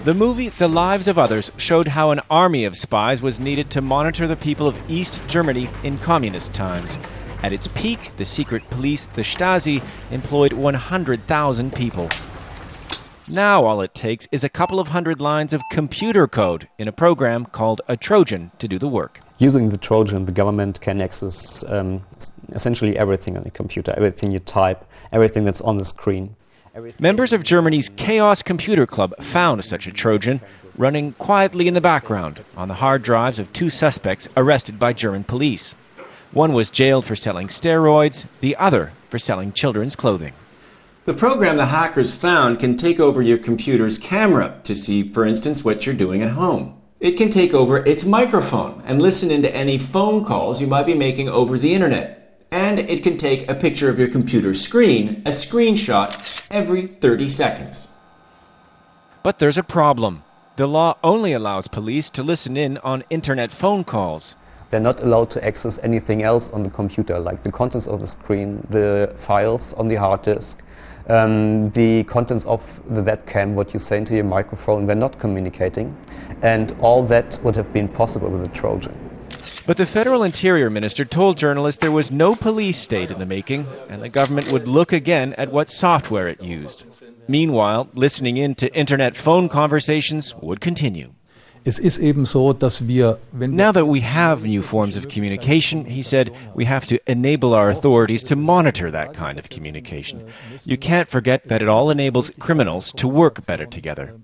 The movie The Lives of Others showed how an army of spies was needed to monitor the people of East Germany in communist times. At its peak, the secret police, the Stasi, employed 100,000 people. Now all it takes is a couple of hundred lines of computer code in a program called a Trojan to do the work. Using the Trojan, the government can access essentially everything on the computer, everything you type, everything that's on the screen. Members of Germany's Chaos Computer Club found such a Trojan running quietly in the background on the hard drives of two suspects arrested by German police. One was jailed for selling steroids, the other for selling children's clothing. The program the hackers found can take over your computer's camera to see, for instance, what you're doing at home. It can take over its microphone and listen into any phone calls you might be making over the internet. And it can take a picture of your computer screen, a screenshot, every 30 seconds. But there's a problem. The law only allows police to listen in on internet phone calls. They're not allowed to access anything else on the computer, like the contents of the screen, the files on the hard disk, the contents of the webcam, what you say into your microphone. They're not communicating. And all that would have been possible with a Trojan. But the Federal Interior Minister told journalists there was no police state in the making, and the government would look again at what software it used. Meanwhile, listening in to internet phone conversations would continue. Now that we have new forms of communication, he said, we have to enable our authorities to monitor that kind of communication. You can't forget that it all enables criminals to work better together.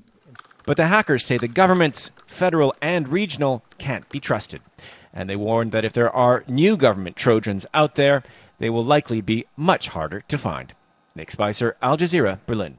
But the hackers say the governments, federal and regional, can't be trusted. And they warned that if there are new government Trojans out there, they will likely be much harder to find. Nick Spicer, Al Jazeera, Berlin.